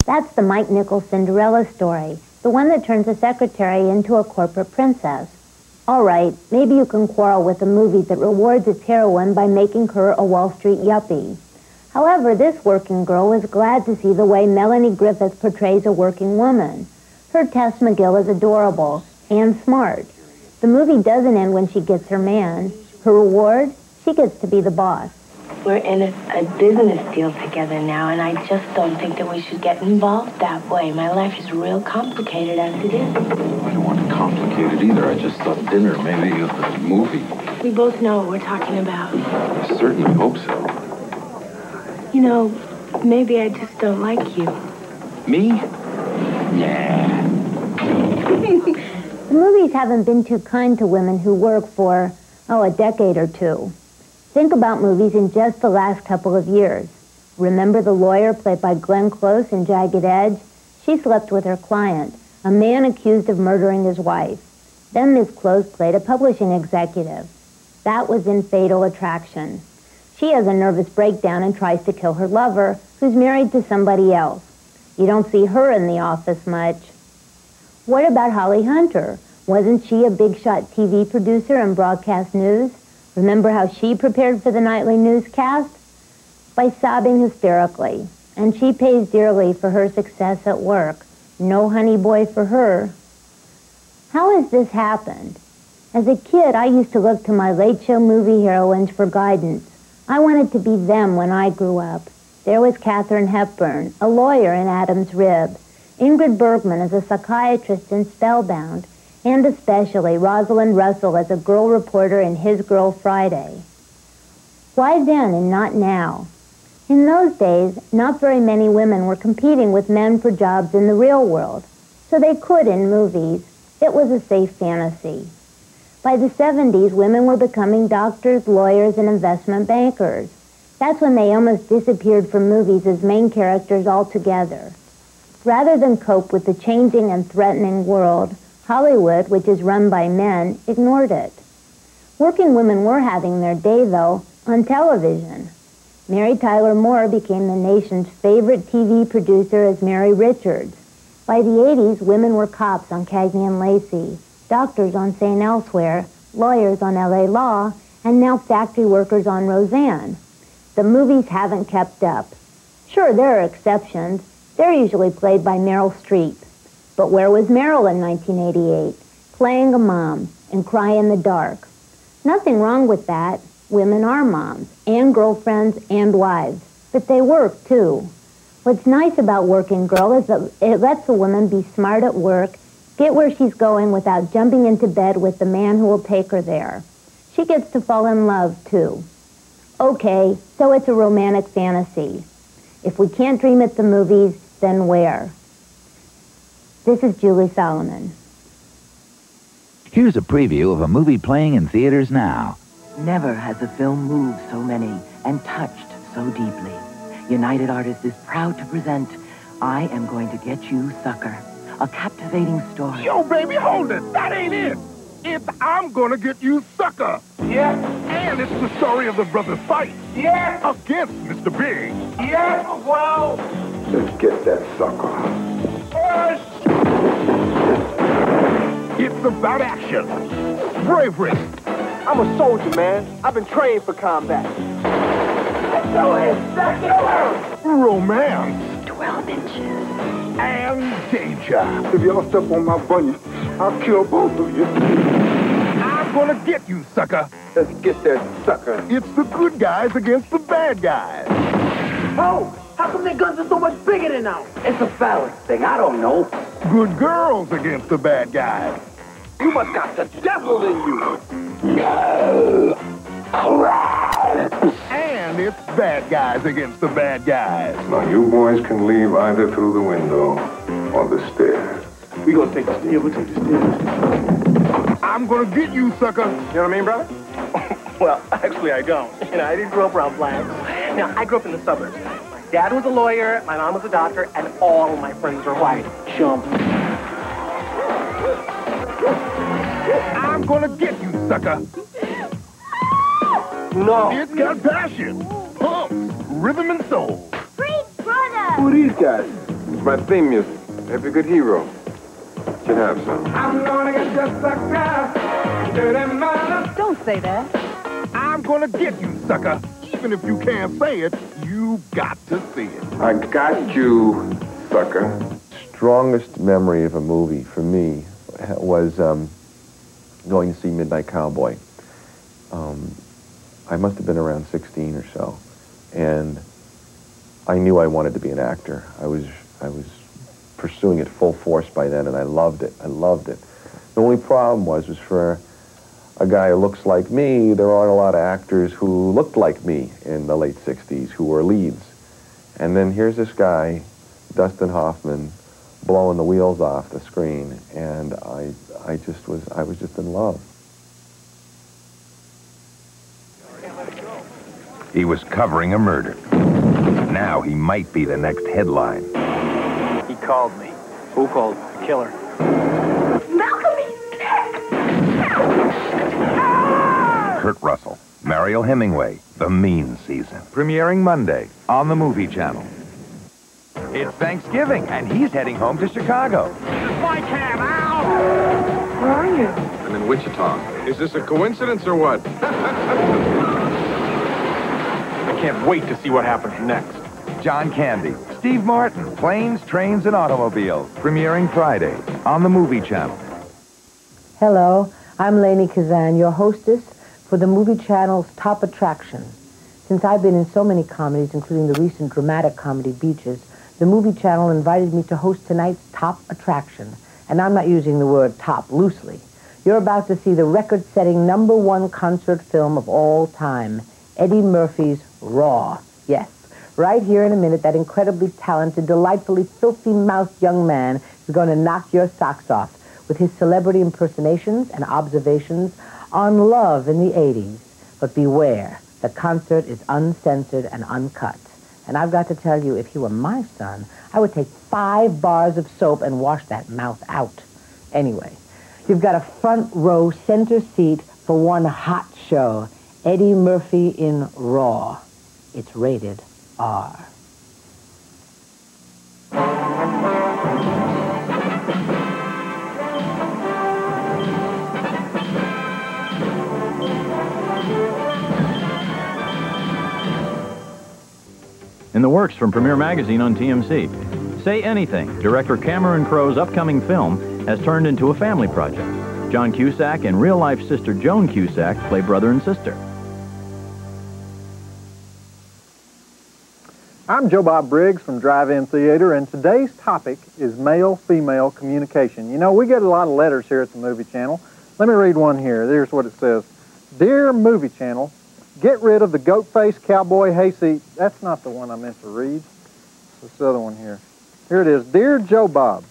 That's the Mike Nichols Cinderella story, the one that turns a secretary into a corporate princess. All right, maybe you can quarrel with a movie that rewards its heroine by making her a Wall Street yuppie. However, this working girl was glad to see the way Melanie Griffith portrays a working woman. Her Tess McGill is adorable and smart. The movie doesn't end when she gets her man. Her reward? She gets to be the boss. We're in a business deal together now, and I just don't think that we should get involved that way. My life is real complicated as it is. I don't want to complicate it either. I just thought dinner, maybe a movie. We both know what we're talking about. I certainly hope so. You know, maybe I just don't like you. Me? Nah. The movies haven't been too kind to women who work for, a decade or two. Think about movies in just the last couple of years. Remember the lawyer played by Glenn Close in Jagged Edge? She slept with her client, a man accused of murdering his wife. Then Ms. Close played a publishing executive. That was in Fatal Attraction. She has a nervous breakdown and tries to kill her lover, who's married to somebody else. You don't see her in the office much. What about Holly Hunter? Wasn't she a big-shot TV producer and broadcast news? Remember how she prepared for the nightly newscast? By sobbing hysterically. And she pays dearly for her success at work. No honey boy for her. How has this happened? As a kid, I used to look to my Late Show movie heroines for guidance. I wanted to be them when I grew up. There was Katharine Hepburn, a lawyer in Adam's Rib, Ingrid Bergman as a psychiatrist in Spellbound, and especially Rosalind Russell as a girl reporter in His Girl Friday. Why then and not now? In those days, not very many women were competing with men for jobs in the real world, so they could in movies. It was a safe fantasy. By the 70s, women were becoming doctors, lawyers, and investment bankers. That's when they almost disappeared from movies as main characters altogether. Rather than cope with the changing and threatening world, Hollywood, which is run by men, ignored it. Working women were having their day, though, on television. Mary Tyler Moore became the nation's favorite TV producer as Mary Richards. By the 80s, women were cops on Cagney and Lacey, doctors on St. Elsewhere, lawyers on L.A. Law, and now factory workers on Roseanne. The movies haven't kept up. Sure, there are exceptions. They're usually played by Meryl Streep. But where was Meryl in 1988? Playing a mom and Cry in the Dark. Nothing wrong with that. Women are moms, and girlfriends, and wives. But they work, too. What's nice about Working Girl is that it lets a woman be smart at work, get where she's going without jumping into bed with the man who will take her there. She gets to fall in love, too. Okay, so it's a romantic fantasy. If we can't dream at the movies, then where? This is Julie Solomon. Here's a preview of a movie playing in theaters now. Never has a film moved so many and touched so deeply. United Artists is proud to present I Am Going to Get You, Sucker, a captivating story. Yo, baby, hold it. That ain't it. It's I'm Gonna Get You, Sucker. Yeah. And it's the story of the brothers fight. Yeah. Against Mr. Big. Yeah, well. Let's get that sucker. It's about action, bravery. I'm a soldier, man. I've been trained for combat. Let's go ahead, sucker. Romance. 12 inches. And danger. If y'all step on my bunion, I'll kill both of you. I'm gonna get you, sucker. Let's get that sucker. It's the good guys against the bad guys. Oh, how come their guns are so much bigger than ours? It's a phallic thing. I don't know. Good girls against the bad guys. You must got the devil in you. No. And it's bad guys against the bad guys. Now, you boys can leave either through the window or the stairs. We gonna take the stairs. We'll take the stairs. I'm gonna get you, sucker. You know what I mean, brother? Well, actually, I don't. You know, I didn't grow up around blacks. Now, I grew up in the suburbs. My dad was a lawyer, my mom was a doctor, and all my friends were white. Chump. I'm gonna get you, sucker. No. It's got passion, pumps, rhythm and soul. Freak brother! Who are these guys? It's my theme music. Every good hero should have some. I'm gonna get you, sucker. Dirty mother. Don't say that. I'm gonna get you, sucker. Even if you can't say it, you got to see it. I got you, sucker. Strongest memory of a movie for me was going to see Midnight Cowboy. I must have been around 16 or so, and I knew I wanted to be an actor. I was pursuing it full force by then, and I loved it. I loved it. The only problem was for a guy who looks like me, there aren't a lot of actors who looked like me in the late 60s who were leads. And then here's this guy, Dustin Hoffman, blowing the wheels off the screen, and I was just in love. He was covering a murder. Now he might be the next headline. He called me. Who called? The killer. Kurt Russell, Mariel Hemingway, The Mean Season. Premiering Monday on the Movie Channel. It's Thanksgiving, and he's heading home to Chicago. My cab out! Where are you? I'm in Wichita. Is this a coincidence or what? I can't wait to see what happens next. John Candy, Steve Martin, Planes, Trains, and Automobiles. Premiering Friday on the Movie Channel. Hello, I'm Lainey Kazan, your hostess for the Movie Channel's Top Attraction. Since I've been in so many comedies, including the recent dramatic comedy Beaches, the Movie Channel invited me to host tonight's Top Attraction. And I'm not using the word top loosely. You're about to see the record-setting #1 concert film of all time, Eddie Murphy's Raw. Yes, right here in a minute, that incredibly talented, delightfully filthy-mouthed young man is going to knock your socks off with his celebrity impersonations and observations on love in the 80s. But beware, the concert is uncensored and uncut. And I've got to tell you, if he were my son, I would take 5 bars of soap and wash that mouth out. Anyway, you've got a front row center seat for one hot show, Eddie Murphy in Raw. It's rated R. In the works from Premiere Magazine on TMC. Say Anything, director Cameron Crowe's upcoming film, has turned into a family project. John Cusack and real-life sister Joan Cusack play brother and sister. I'm Joe Bob Briggs from DriveIn Theater, and today's topic is male-female communication. You know, we get a lot of letters here at the Movie Channel. Let me read one here. Here's what it says. Dear Movie Channel, get rid of the goat-faced cowboy hayseed. That's not the one I meant to read. It's this other one here. Here it is. Dear Joe Bob,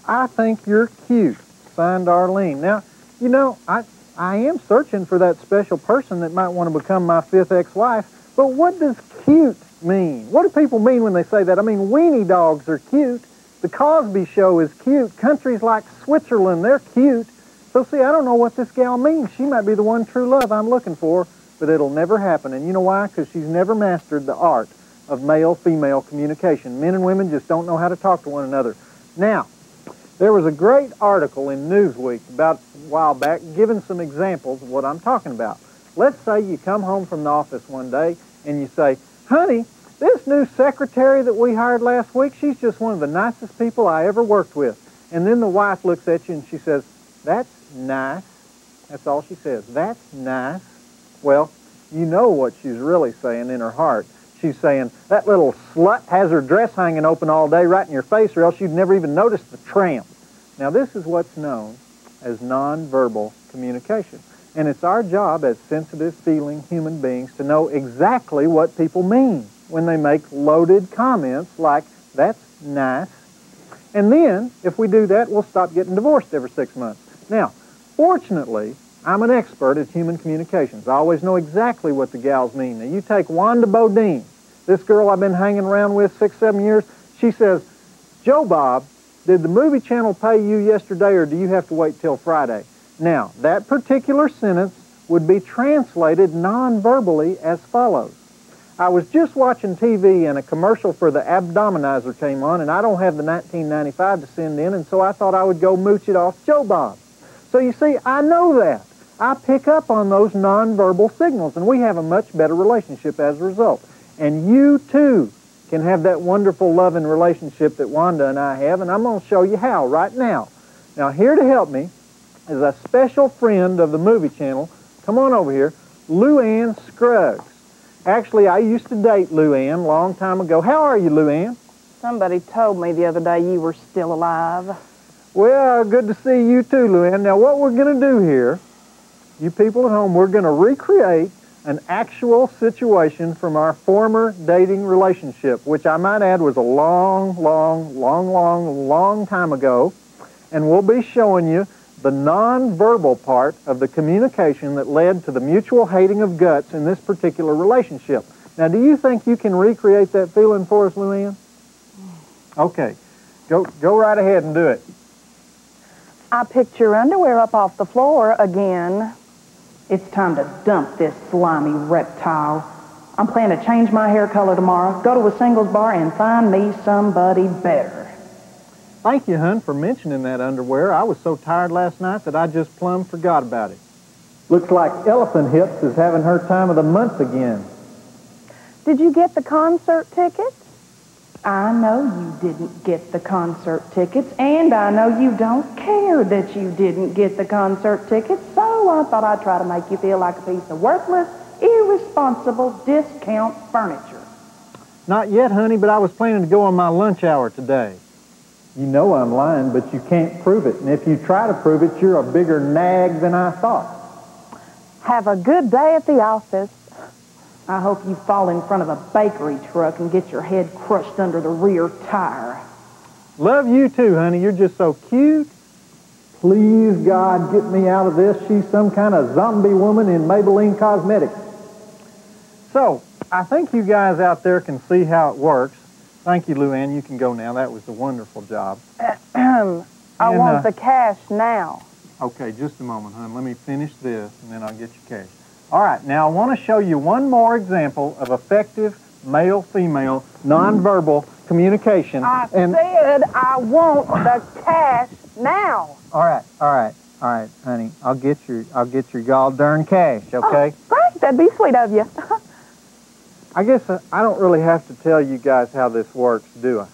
I think you're cute. Signed, Arlene. Now, you know, I am searching for that special person that might want to become my 5th ex-wife, but what does cute mean? What do people mean when they say that? I mean, weenie dogs are cute. The Cosby Show is cute. Countries like Switzerland, they're cute. So, see, I don't know what this gal means. She might be the one true love I'm looking for, but it'll never happen. And you know why? Because she's never mastered the art of male-female communication. Men and women just don't know how to talk to one another. Now, there was a great article in Newsweek about a while back giving some examples of what I'm talking about. Let's say you come home from the office one day and you say, honey, this new secretary that we hired last week, she's just one of the nicest people I ever worked with. And then the wife looks at you and she says, that's nice. That's all she says. That's nice. Well, you know what she's really saying in her heart. She's saying, that little slut has her dress hanging open all day right in your face, or else you'd never even noticed the tramp. Now, this is what's known as nonverbal communication. And it's our job as sensitive, feeling human beings to know exactly what people mean when they make loaded comments like, that's nice. And then, if we do that, we'll stop getting divorced every 6 months. Now, fortunately, I'm an expert at human communications. I always know exactly what the gals mean. Now, you take Wanda Bodine, this girl I've been hanging around with 6, 7 years. She says, Joe Bob, did the Movie Channel pay you yesterday, or do you have to wait till Friday? Now, that particular sentence would be translated non-verbally as follows. I was just watching TV and a commercial for the Abdominizer came on, and I don't have the 1995 to send in, and so I thought I would go mooch it off Joe Bob. So you see, I know that. I pick up on those nonverbal signals, and we have a much better relationship as a result. And you, too, can have that wonderful loving relationship that Wanda and I have, and I'm going to show you how right now. Now, here to help me is a special friend of the movie channel. Come on over here, Lou Ann Scruggs. Actually, I used to date Lou Ann a long time ago. How are you, Lou Ann? Somebody told me the other day you were still alive. Well, good to see you too, Lou Ann. Now, what we're going to do here, you people at home, we're going to recreate an actual situation from our former dating relationship, which I might add was a long time ago. And we'll be showing you the nonverbal part of the communication that led to the mutual hating of guts in this particular relationship. Now, do you think you can recreate that feeling for us, Lou Ann? Okay. Go right ahead and do it. I picked your underwear up off the floor again. It's time to dump this slimy reptile. I'm planning to change my hair color tomorrow, go to a singles bar, and find me somebody better. Thank you, hon, for mentioning that underwear. I was so tired last night that I just plumb forgot about it. Looks like Elephant Hips is having her time of the month again. Did you get the concert tickets? I know you didn't get the concert tickets, and I know you don't care that you didn't get the concert tickets, so I thought I'd try to make you feel like a piece of worthless, irresponsible discount furniture. Not yet, honey, but I was planning to go on my lunch hour today. You know I'm lying, but you can't prove it. And if you try to prove it, you're a bigger nag than I thought. Have a good day at the office. I hope you fall in front of a bakery truck and get your head crushed under the rear tire. Love you too, honey. You're just so cute. Please, God, get me out of this. She's some kind of zombie woman in Maybelline Cosmetics. So, I think you guys out there can see how it works. Thank you, Lou Ann. You can go now. That was a wonderful job. I want the cash now. Okay, just a moment, hon. Let me finish this, and then I'll get you cash. All right, now I want to show you one more example of effective male-female nonverbal communication. I said I want the cash now. All right, honey. I'll get your gall darn cash, okay? Oh, great. That'd be sweet of you. I guess I don't really have to tell you guys how this works, do I?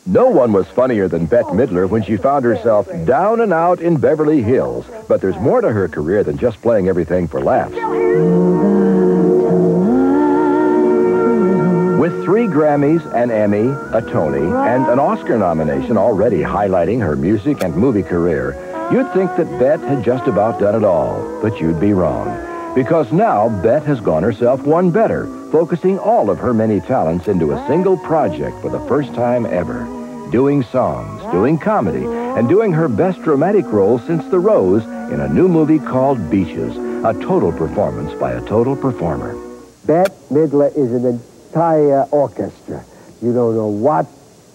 No one was funnier than Bette Midler when she found herself down and out in Beverly Hills. But there's more to her career than just playing everything for laughs. With 3 Grammys, an Emmy, a Tony, and an Oscar nomination already highlighting her music and movie career, you'd think that Bette had just about done it all. But you'd be wrong. Because now Bette has gone herself one better, focusing all of her many talents into a single project for the first time ever. Doing songs, doing comedy, and doing her best dramatic role since The Rose in a new movie called Beaches, a total performance by a total performer. Bette Midler is an entire orchestra. You don't know what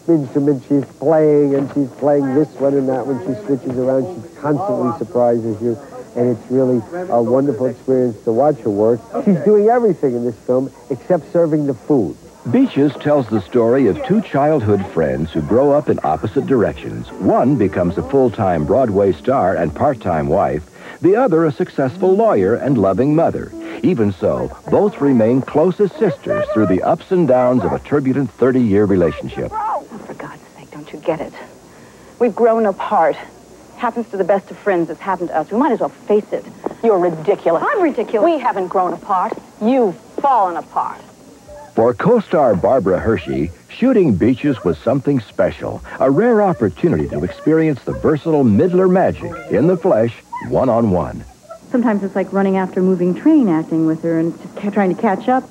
instrument she's playing, and she's playing this one and that one. She switches around. She constantly surprises you. And it's really a wonderful experience to watch her work. She's doing everything in this film except serving the food. Beaches tells the story of 2 childhood friends who grow up in opposite directions. One becomes a full-time Broadway star and part-time wife. The other a successful lawyer and loving mother. Even so, both remain close as sisters through the ups and downs of a turbulent 30-year relationship. Oh, for God's sake, don't you get it? We've grown apart. Happens to the best of friends. It's happened to us. We might as well face it. You're ridiculous. I'm ridiculous. We haven't grown apart. You've fallen apart. For co-star Barbara Hershey, shooting Beaches was something special, a rare opportunity to experience the versatile Midler magic in the flesh, one-on-one. Sometimes it's like running after a moving train acting with her and just trying to catch up.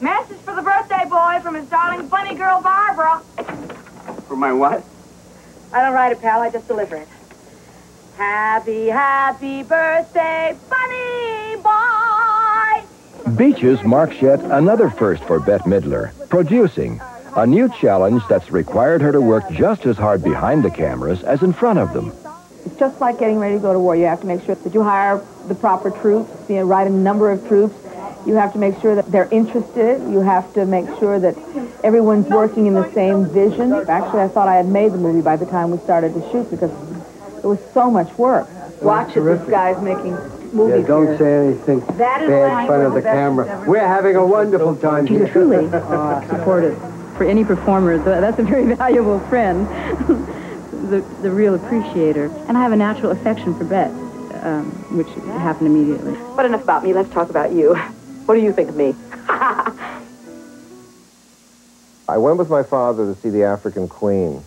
Message for the birthday boy from his darling bunny girl, Barbara. For my what? I don't write it, pal. I just deliver it. Happy, happy birthday, bunny boy! Beaches marks yet another first for Bette Midler, producing, a new challenge that's required her to work just as hard behind the cameras as in front of them. It's just like getting ready to go to war. You have to make sure that you hire the proper troops, right a number of troops. You have to make sure that they're interested. You have to make sure that everyone's working in the same vision. Actually, I thought I had made the movie by the time we started to shoot because it was so much work. Watch it, this guy's making movies. Yeah, don't say anything bad in front of the camera. We're having a wonderful time here. He's truly supportive. For any performer, that's a very valuable friend. the real appreciator. And I have a natural affection for Bette, which happened immediately. But enough about me. Let's talk about you. What do you think of me? I went with my father to see The African Queen,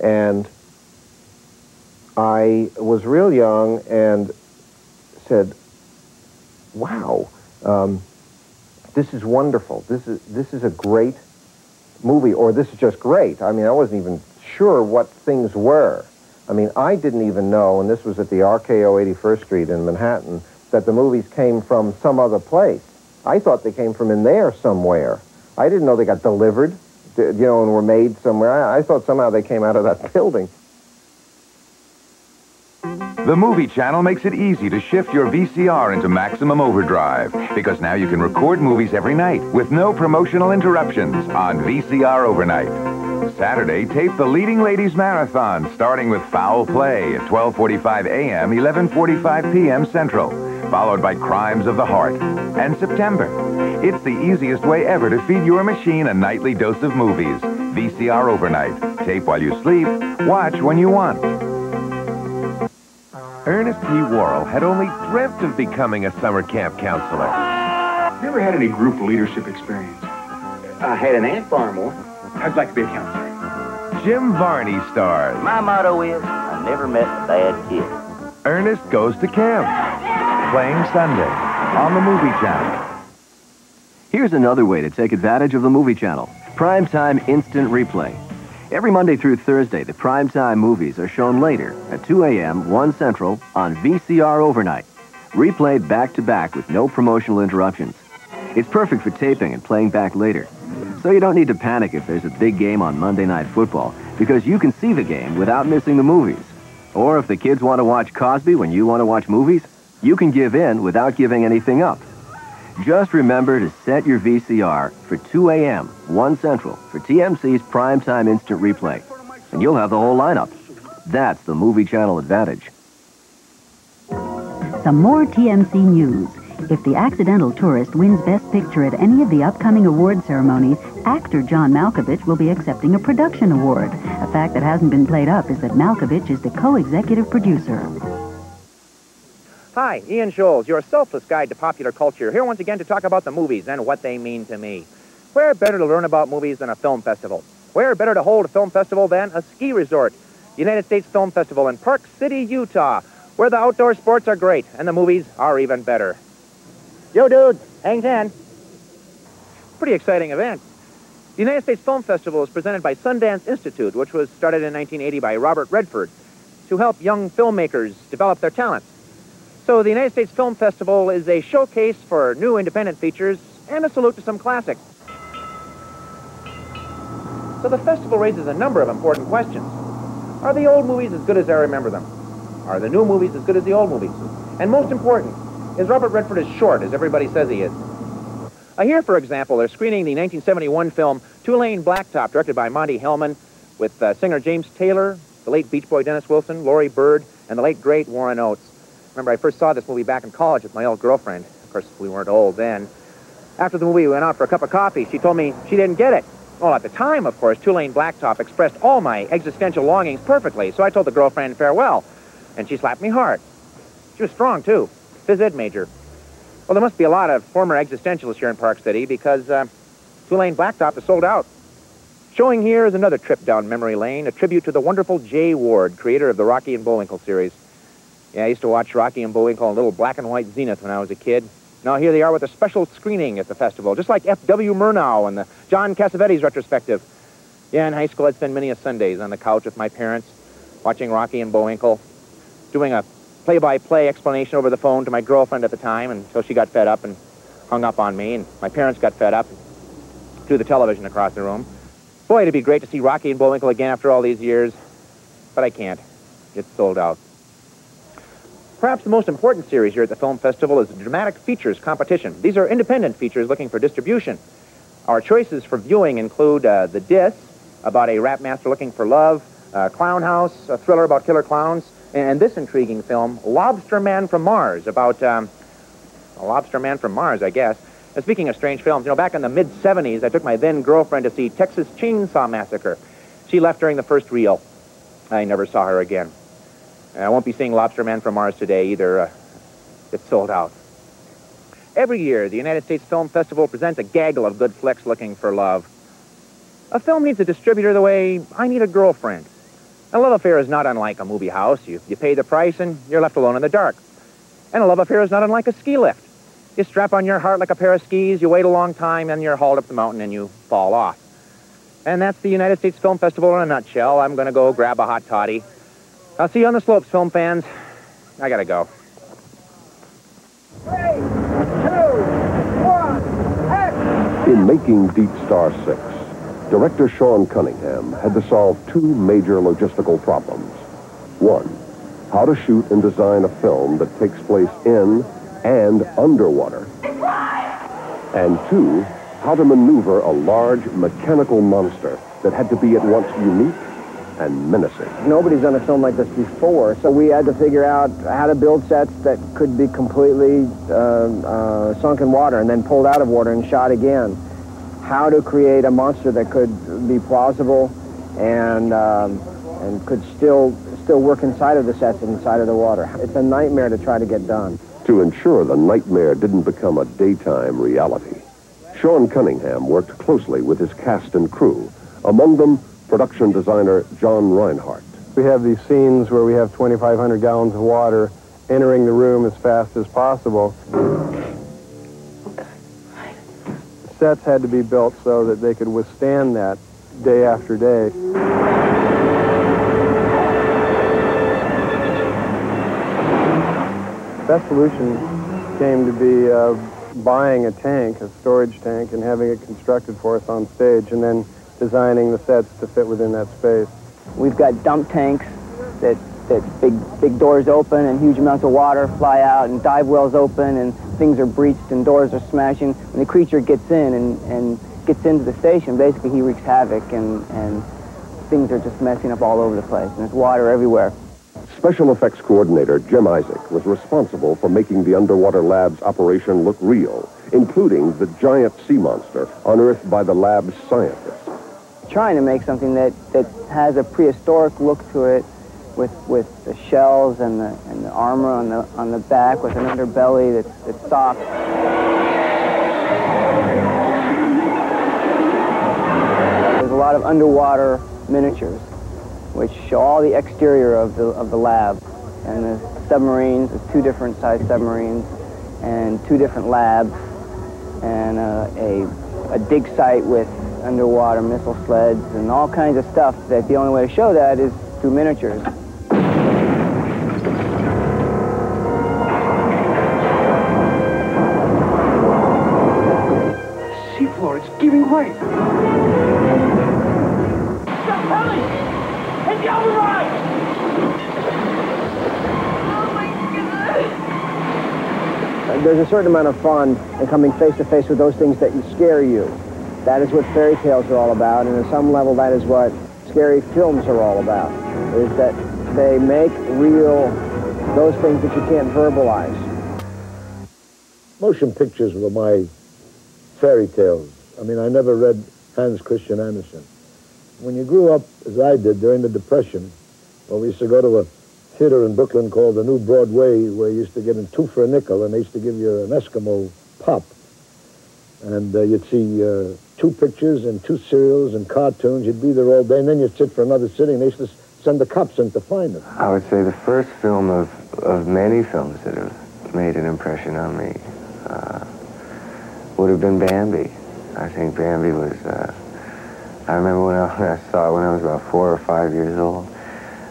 and I was real young and said, wow, this is wonderful. This is a great movie, or this is just great. I mean, I wasn't even sure what things were. I mean, I didn't even know, and this was at the RKO 81st Street in Manhattan, that the movies came from some other place. I thought they came from in there somewhere. I didn't know they got delivered, you know, and were made somewhere. I thought somehow they came out of that building. The Movie Channel makes it easy to shift your VCR into maximum overdrive, because now you can record movies every night with no promotional interruptions on VCR Overnight. Saturday, tape the Leading Ladies Marathon, starting with Foul Play at 12:45 a.m., 11:45 p.m. Central, followed by Crimes of the Heart. And September, it's the easiest way ever to feed your machine a nightly dose of movies. VCR Overnight. Tape while you sleep, watch when you want. Ernest P. Worrell had only dreamt of becoming a summer camp counselor. You ever had any group leadership experience? I had an ant farm once. I'd like to be a counselor. Jim Varney stars. My motto is, I never met a bad kid. Ernest Goes to Camp. Playing Sunday on the Movie Channel. Here's another way to take advantage of the Movie Channel. Primetime Instant Replay. Every Monday through Thursday, the primetime movies are shown later at 2 a.m., 1 Central on VCR Overnight. Replayed back-to-back with no promotional interruptions. It's perfect for taping and playing back later. So you don't need to panic if there's a big game on Monday Night Football, because you can see the game without missing the movies. Or if the kids want to watch Cosby when you want to watch movies, you can give in without giving anything up. Just remember to set your VCR for 2 a.m., 1 Central for TMC's Primetime Instant Replay. And you'll have the whole lineup. That's the Movie Channel advantage. Some more TMC news. If The Accidental Tourist wins Best Picture at any of the upcoming award ceremonies, actor John Malkovich will be accepting a production award. A fact that hasn't been played up is that Malkovich is the co-executive producer. Hi, Ian Scholes, your selfless guide to popular culture, here once again to talk about the movies and what they mean to me. Where better to learn about movies than a film festival? Where better to hold a film festival than a ski resort? The United States Film Festival in Park City, Utah, where the outdoor sports are great and the movies are even better. Yo, dude, hang 10. Pretty exciting event. The United States Film Festival is presented by Sundance Institute, which was started in 1980 by Robert Redford to help young filmmakers develop their talents. So the United States Film Festival is a showcase for new independent features and a salute to some classics. So the festival raises a number of important questions. Are the old movies as good as I remember them? Are the new movies as good as the old movies? And most important, is Robert Redford as short as everybody says he is? Here, for example, they're screening the 1971 film Two-Lane Blacktop, directed by Monty Hellman, with singer James Taylor, the late Beach Boy Dennis Wilson, Laurie Bird, and the late, great Warren Oates. Remember, I first saw this movie back in college with my old girlfriend. Of course, we weren't old then. After the movie, we went out for a cup of coffee. She told me she didn't get it. Well, at the time, of course, Two-Lane Blacktop expressed all my existential longings perfectly, so I told the girlfriend farewell, and she slapped me hard. She was strong, too. Phys ed major. Well, there must be a lot of former existentialists here in Park City because Two-Lane Blacktop is sold out. Showing here is another trip down memory lane, a tribute to the wonderful Jay Ward, creator of the Rocky and Bullwinkle series. Yeah, I used to watch Rocky and Bullwinkle on a little black and white Zenith when I was a kid. Now here they are with a special screening at the festival, just like F.W. Murnau and the John Cassavetes retrospective. Yeah, in high school I'd spend many a Sundays on the couch with my parents, watching Rocky and Bullwinkle, doing a play-by-play explanation over the phone to my girlfriend at the time until she got fed up and hung up on me, and my parents got fed up and threw the television across the room. Boy, it'd be great to see Rocky and Bullwinkle again after all these years, but I can't. It's sold out. Perhaps the most important series here at the Film Festival is the Dramatic Features Competition. These are independent features looking for distribution. Our choices for viewing include The Diss, about a rap master looking for love, Clown House, a thriller about killer clowns, and this intriguing film, Lobster Man from Mars, about a lobster man from Mars, I guess. Now, speaking of strange films, you know, back in the mid-'70s, I took my then-girlfriend to see Texas Chainsaw Massacre. She left during the first reel. I never saw her again. I won't be seeing Lobster Man from Mars today either. It's sold out. Every year, the United States Film Festival presents a gaggle of good flicks looking for love. A film needs a distributor the way I need a girlfriend. A love affair is not unlike a movie house. You pay the price and you're left alone in the dark. And a love affair is not unlike a ski lift. You strap on your heart like a pair of skis, you wait a long time, and you're hauled up the mountain and you fall off. And that's the United States Film Festival in a nutshell. I'm going to go grab a hot toddy. I'll see you on the slopes, film fans. I gotta go. 3, 2, 1, action! In making Deep Star 6, director Sean Cunningham had to solve two major logistical problems. One, how to shoot and design a film that takes place in and underwater. And two, how to maneuver a large mechanical monster that had to be at once unique and menacing. Nobody's done a film like this before, so we had to figure out how to build sets that could be completely sunk in water and then pulled out of water and shot again. How to create a monster that could be plausible and could still work inside of the sets and inside of the water. It's a nightmare to try to get done. To ensure the nightmare didn't become a daytime reality, Sean Cunningham worked closely with his cast and crew, among them production designer John Reinhardt. We have these scenes where we have 2,500 gallons of water entering the room as fast as possible. Sets had to be built so that they could withstand that day after day. Best solution came to be buying a tank, a storage tank, and having it constructed for us on stage, and then designing the sets to fit within that space. We've got dump tanks that big doors open and huge amounts of water fly out, and dive wells open and things are breached and doors are smashing. When the creature gets in and gets into the station, basically he wreaks havoc and things are just messing up all over the place, and there's water everywhere. Special effects coordinator Jim Isaac was responsible for making the underwater lab's operation look real, including the giant sea monster unearthed by the lab's scientists. Trying to make something that has a prehistoric look to it, with the shells and the armor on the back, with an underbelly that's soft. There's a lot of underwater miniatures, which show all the exterior of the lab, and the submarines. There's 2 different size submarines, and 2 different labs, and a dig site with underwater missile sleds and all kinds of stuff. That the only way to show that is through miniatures. Seafloor, it's giving way. Stop hurry! Hit the override! Oh my God! There's a certain amount of fun in coming face to face with those things that scare you. That is what fairy tales are all about, and at some level that is what scary films are all about, is that they make real those things that you can't verbalize. Motion pictures were my fairy tales. I mean, I never read Hans Christian Andersen. When you grew up, as I did, during the Depression, well, we used to go to a theater in Brooklyn called the New Broadway, where you used to get in 2 for a nickel, and they used to give you an Eskimo pop. And you'd see 2 pictures and 2 serials and cartoons. You'd be there all day, and then you'd sit for another sitting. And they used to send the cops in to find them. I would say the first film of many films that have made an impression on me would have been Bambi. I think Bambi was, I remember when I saw it when I was about 4 or 5 years old.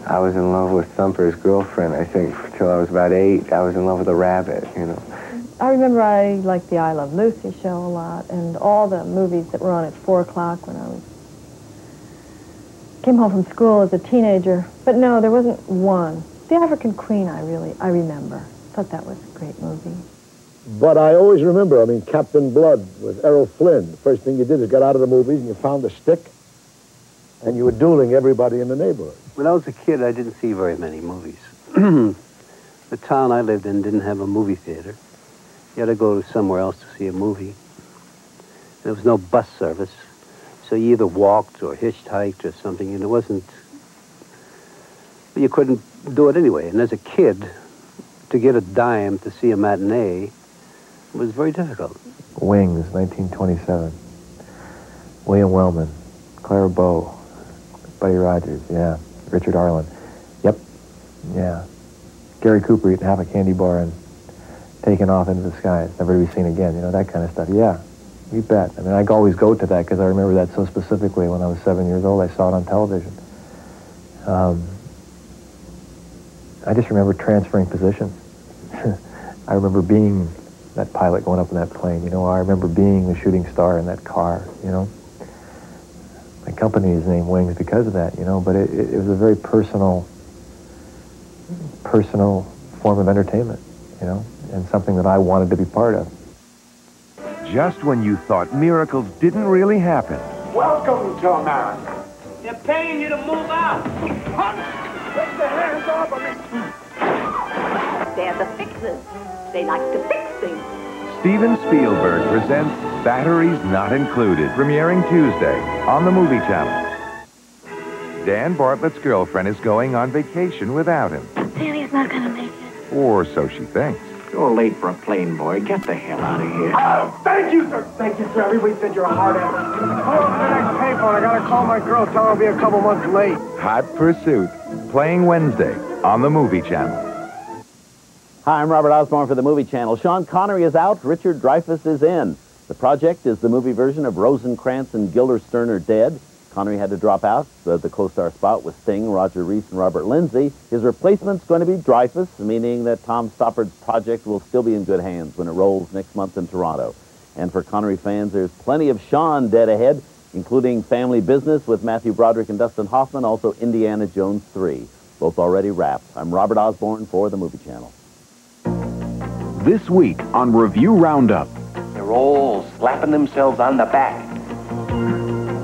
I was in love with Thumper's girlfriend, I think, till I was about 8. I was in love with a rabbit, you know. I remember I liked the I Love Lucy show a lot, and all the movies that were on at 4 o'clock when I came home from school as a teenager. But no, there wasn't one The African Queen, I remember. Thought that was a great movie. But I always remember, I mean, Captain Blood with Errol Flynn. The first thing you did is got out of the movies and you found a stick and you were dueling everybody in the neighborhood. When I was a kid, I didn't see very many movies. The town I lived in didn't have a movie theater. You had to go somewhere else to see a movie. There was no bus service, so you either walked or hitchhiked or something, and it wasn't... You couldn't do it anyway. And as a kid, to get a dime to see a matinee was very difficult. Wings, 1927. William Wellman, Clara Bow, Buddy Rogers, yeah. Richard Arlen. Yep, yeah. Gary Cooper eating half a candy bar and taking off into the skies, never to be seen again, you know, that kind of stuff. Yeah, you bet. I mean, I always go to that because I remember that so specifically when I was 7 years old. I saw it on television. I just remember transferring positions. I remember being that pilot going up in that plane, you know. I remember being the shooting star in that car, you know. My company is named Wings because of that, you know, but it was a very personal form of entertainment, you know, and something that I wanted to be part of. Just when you thought miracles didn't really happen. Welcome to America. They're paying you to move out. Take the hands off of me. They're the fixers. They like to fix things. Steven Spielberg presents Batteries Not Included, premiering Tuesday on the Movie Channel. Dan Bartlett's girlfriend is going on vacation without him. Daniel's not gonna make it. Or so she thinks. You're late for a plane, boy. Get the hell out of here. Oh, thank you, sir. Thank you, sir. Everybody said you're a hard ass. Hold on to the next payphone. I gotta call my girl. Tell her I'll be a couple months late. Hot Pursuit, playing Wednesday on the Movie Channel. Hi, I'm Robert Osborne for the Movie Channel. Sean Connery is out. Richard Dreyfuss is in. The project is the movie version of Rosencrantz and Guildenstern Are Dead. Connery had to drop out. The co-star spot with Sting, Roger Rees, and Robert Lindsay. His replacement's going to be Dreyfuss, meaning that Tom Stoppard's project will still be in good hands when it rolls next month in Toronto. And for Connery fans, there's plenty of Sean dead ahead, including Family Business with Matthew Broderick and Dustin Hoffman, also Indiana Jones 3. Both already wrapped. I'm Robert Osborne for the Movie Channel. This week on Review Roundup. They're all slapping themselves on the back.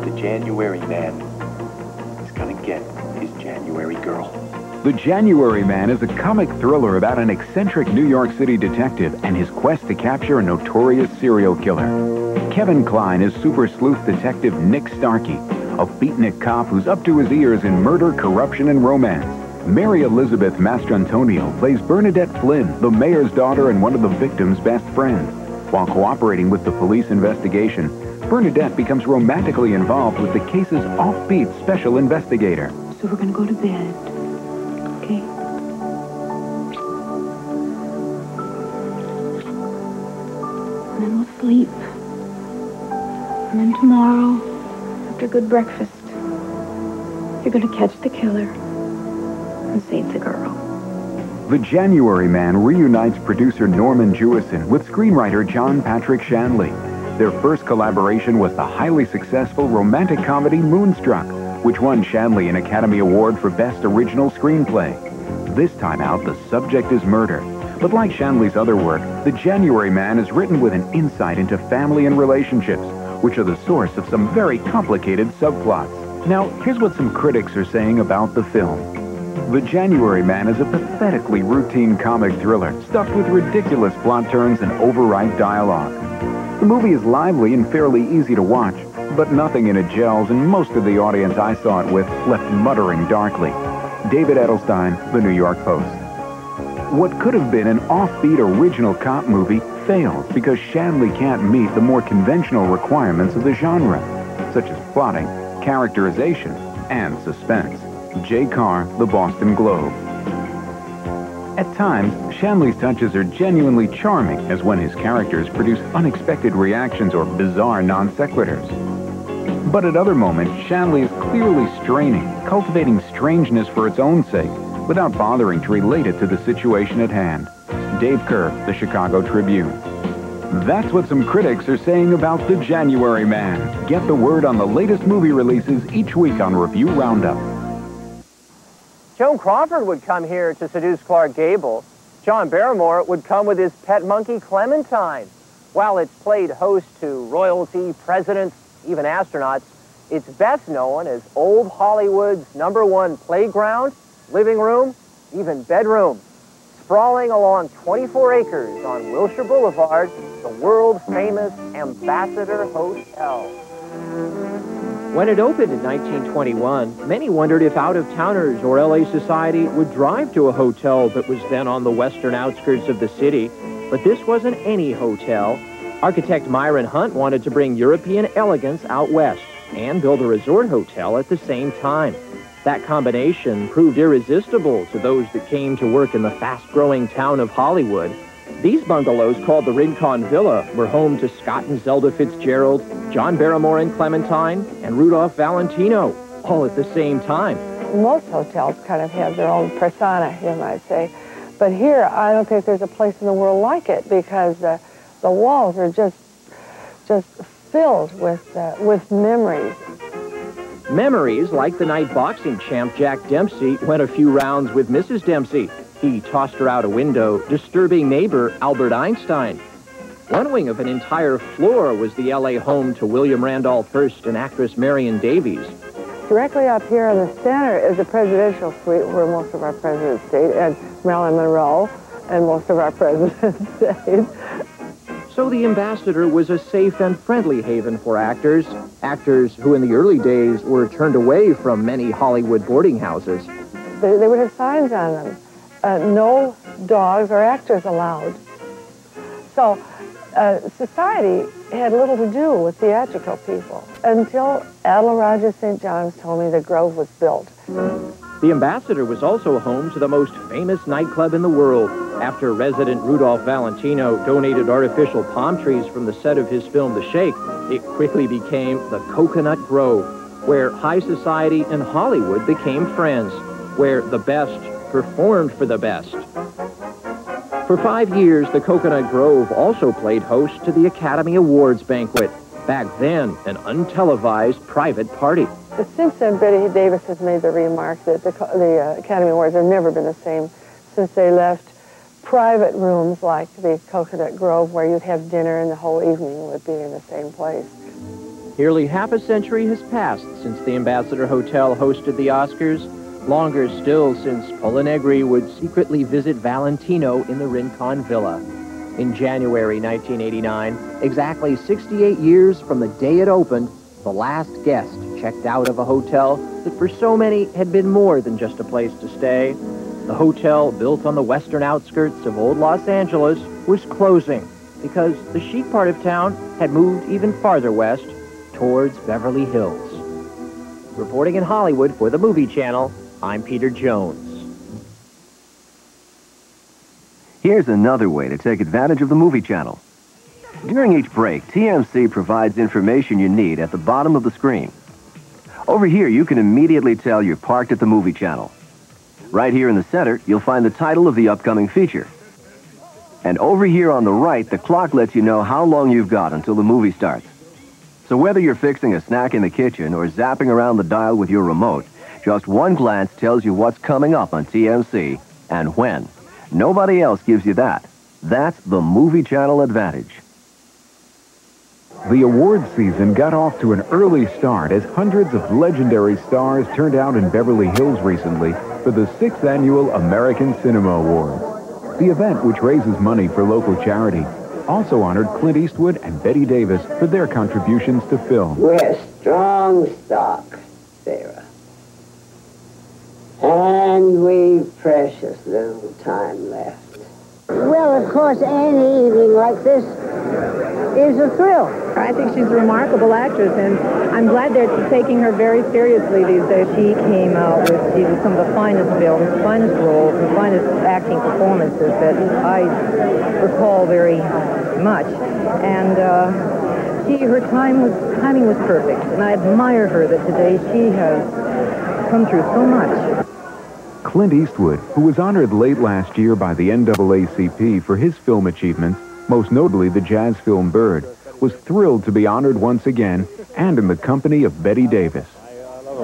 The January man is gonna get his January girl. The January Man is a comic thriller about an eccentric New York City detective and his quest to capture a notorious serial killer. Kevin Kline is super sleuth detective Nick Starkey, a beatnik cop who's up to his ears in murder, corruption, and romance. Mary Elizabeth Mastrantonio plays Bernadette Flynn, the mayor's daughter and one of the victim's best friends. While cooperating with the police investigation, Bernadette becomes romantically involved with the case's offbeat special investigator. So we're gonna go to bed, okay? And then we'll sleep. And then tomorrow, after a good breakfast, you're gonna catch the killer and say it's a girl. The January Man reunites producer Norman Jewison with screenwriter John Patrick Shanley. Their first collaboration was the highly successful romantic comedy Moonstruck, which won Shanley an Academy Award for Best Original Screenplay. This time out, the subject is murder. But like Shanley's other work, The January Man is written with an insight into family and relationships, which are the source of some very complicated subplots. Now, here's what some critics are saying about the film. The January Man is a pathetically routine comic thriller, stuffed with ridiculous plot turns and overripe dialogue. The movie is lively and fairly easy to watch, but nothing in it gels, and most of the audience I saw it with left muttering darkly. David Edelstein, The New York Post. What could have been an offbeat original cop movie fails because Shanley can't meet the more conventional requirements of the genre, such as plotting, characterization, and suspense. Jay Carr, The Boston Globe. At times, Shanley's touches are genuinely charming, as when his characters produce unexpected reactions or bizarre non sequiturs. But at other moments, Shanley is clearly straining, cultivating strangeness for its own sake, without bothering to relate it to the situation at hand. Dave Kerr, The Chicago Tribune. That's what some critics are saying about The January Man. Get the word on the latest movie releases each week on Review Roundup. Joan Crawford would come here to seduce Clark Gable. John Barrymore would come with his pet monkey Clementine. While it's played host to royalty, presidents, even astronauts, it's best known as old Hollywood's #1 playground, living room, even bedroom. Sprawling along 24 acres on Wilshire Boulevard, the world-famous Ambassador Hotel. When it opened in 1921, many wondered if out-of-towners or LA society would drive to a hotel that was then on the western outskirts of the city. But this wasn't any hotel. Architect Myron Hunt wanted to bring European elegance out west and build a resort hotel at the same time. That combination proved irresistible to those that came to work in the fast-growing town of Hollywood. These bungalows, called the Rincon Villa, were home to Scott and Zelda Fitzgerald, John Barrymore and Clementine, and Rudolph Valentino, all at the same time. Most hotels kind of have their own persona, you might say. But here, I don't think there's a place in the world like it, because the walls are just filled with memories. Memories like the night boxing champ Jack Dempsey went a few rounds with Mrs. Dempsey. He tossed her out a window, disturbing neighbor Albert Einstein. One wing of an entire floor was the L.A. home to William Randolph Hearst and actress Marion Davies. Directly up here in the center is the presidential suite where most of our presidents stayed, and Marilyn Monroe and most of our presidents stayed. So the Ambassador was a safe and friendly haven for actors who in the early days were turned away from many Hollywood boarding houses. They would have signs on them. No dogs or actors allowed. So society had little to do with theatrical people until Adela Rogers St. John's told me the Grove was built. The Ambassador was also home to the most famous nightclub in the world. After resident Rudolph Valentino donated artificial palm trees from the set of his film The Shake, it quickly became the Coconut Grove, where high society and Hollywood became friends, where the best performed for the best. For 5 years, the Coconut Grove also played host to the Academy Awards banquet, back then an untelevised private party. But since then, Betty Davis has made the remark that the Academy Awards have never been the same since they left private rooms like the Coconut Grove, where you'd have dinner and the whole evening would be in the same place. Nearly half a century has passed since the Ambassador Hotel hosted the Oscars. Longer still since Paula Negri would secretly visit Valentino in the Rincon Villa. In January 1989, exactly 68 years from the day it opened, the last guest checked out of a hotel that for so many had been more than just a place to stay. The hotel, built on the western outskirts of old Los Angeles, was closing because the chic part of town had moved even farther west towards Beverly Hills. Reporting in Hollywood for the Movie Channel, I'm Peter Jones. Here's another way to take advantage of the Movie Channel. During each break, TMC provides information you need at the bottom of the screen. Over here, you can immediately tell you're parked at the Movie Channel. Right here in the center, you'll find the title of the upcoming feature. And over here on the right, the clock lets you know how long you've got until the movie starts. So whether you're fixing a snack in the kitchen or zapping around the dial with your remote, just one glance tells you what's coming up on TMC and when. Nobody else gives you that. That's the Movie Channel advantage. The awards season got off to an early start as hundreds of legendary stars turned out in Beverly Hills recently for the 6th Annual American Cinema Awards. The event, which raises money for local charity, also honored Clint Eastwood and Bette Davis for their contributions to film. We're strong stock, Sarah. And we've precious little time left. Well, of course, any evening like this is a thrill. I think she's a remarkable actress, and I'm glad they're taking her very seriously these days. She came out with some of the finest films, the finest roles, the finest acting performances that I recall very much. And her timing was perfect, and I admire her that today she has come through so much. Clint Eastwood, who was honored late last year by the NAACP for his film achievements, most notably the jazz film Bird, was thrilled to be honored once again and in the company of Bette Davis.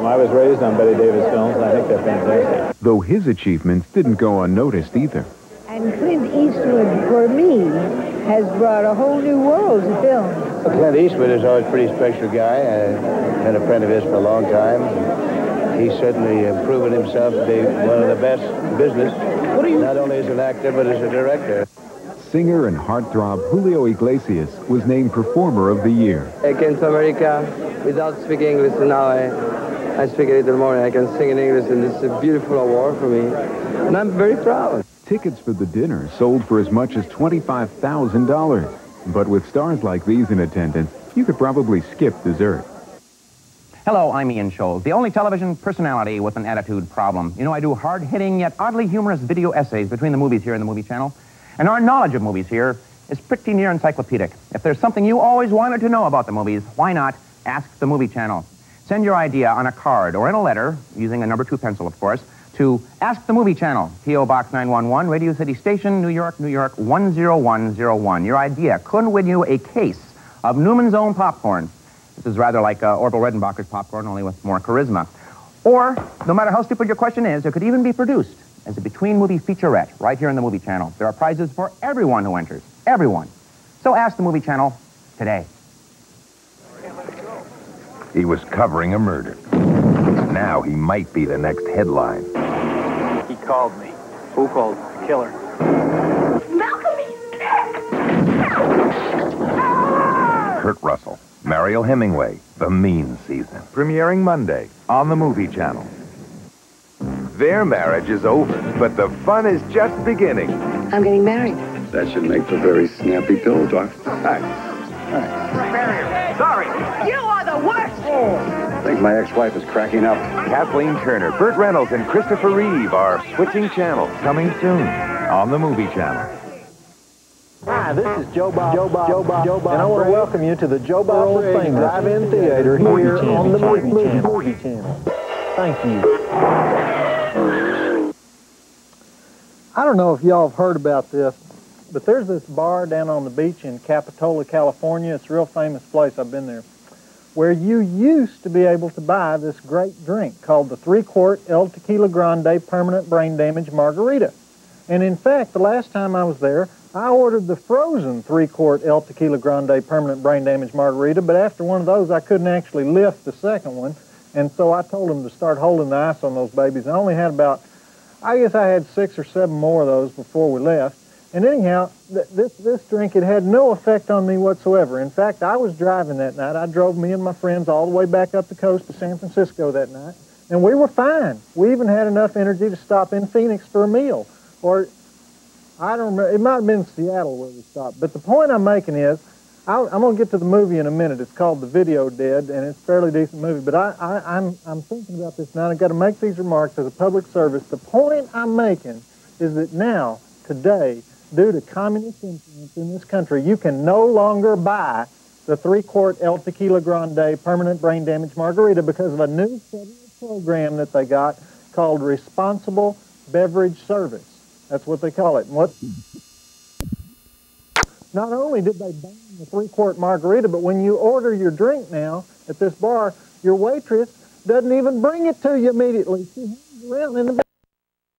awesome. I was raised on Betty Davis films, and I think they're fantastic. Though his achievements didn't go unnoticed either. And Clint Eastwood, for me, has brought a whole new world to film. Well, Clint Eastwood is always a pretty special guy. I've been a friend of his for a long time. He's certainly proven himself to be one of the best in business, not only as an actor, but as a director. Singer and heartthrob Julio Iglesias was named Performer of the Year. I came to America without speaking English, and now I speak a little more. I can sing in English, and this is a beautiful award for me, and I'm very proud. Tickets for the dinner sold for as much as $25,000. But with stars like these in attendance, you could probably skip dessert. Hello, I'm Ian Scholl, the only television personality with an attitude problem. You know, I do hard-hitting yet oddly humorous video essays between the movies here in the Movie Channel. And our knowledge of movies here is pretty near encyclopedic. If there's something you always wanted to know about the movies, why not ask the Movie Channel? Send your idea on a card or in a letter, using a number 2 pencil, of course, to Ask the Movie Channel, P.O. Box 911, Radio City Station, New York, New York, 10101. Your idea could win you a case of Newman's Own popcorn. This is rather like Orville Redenbacher's popcorn, only with more charisma. Or, no matter how stupid your question is, it could even be produced as a between-movie featurette right here in the Movie Channel. There are prizes for everyone who enters. Everyone. So ask the Movie Channel today. He was covering a murder. Now he might be the next headline. He called me. Who called? The killer. Kurt Russell, Mariel Hemingway, The Mean Season. Premiering Monday on the Movie Channel. Their marriage is over, but the fun is just beginning. I'm getting married. That should make for very snappy pillow talk. Sorry. You are the worst. I think my ex-wife is cracking up. Kathleen Turner, Burt Reynolds, and Christopher Reeve are switching channels, coming soon on the Movie Channel. Hi, this is Joe Bob, and I want to welcome you to the Joe Bob Hall of Fame Drive-In Theater here on the Movie Channel. Thank you. I don't know if y'all have heard about this, but there's this bar down on the beach in Capitola, California. It's a real famous place. I've been there. Where you used to be able to buy this great drink called the 3-quart El Tequila Grande Permanent Brain Damage Margarita. And in fact, the last time I was there, I ordered the frozen 3-quart El Tequila Grande Permanent Brain Damage Margarita, but after one of those, I couldn't actually lift the second one. And so I told them to start holding the ice on those babies. I only had about, I guess I had 6 or 7 more of those before we left. And anyhow, this drink, it had no effect on me whatsoever. In fact, I was driving that night. I drove me and my friends all the way back up the coast to San Francisco that night. And we were fine. We even had enough energy to stop in Phoenix for a meal. Or, I don't remember, it might have been Seattle where we stopped. But the point I'm making is, I'm going to get to the movie in a minute. It's called The Video Dead, and it's a fairly decent movie. But I'm thinking about this now. I've got to make these remarks as a public service. The point I'm making is that now, today, due to communist influence in this country, you can no longer buy the 3-quart El Tequila Grande Permanent Brain Damage Margarita because of a new federal program that they got called Responsible Beverage Service. That's what they call it. And not only did they ban the 3-quart margarita, but when you order your drink now at this bar, your waitress doesn't even bring it to you immediately. She hangs around in the back.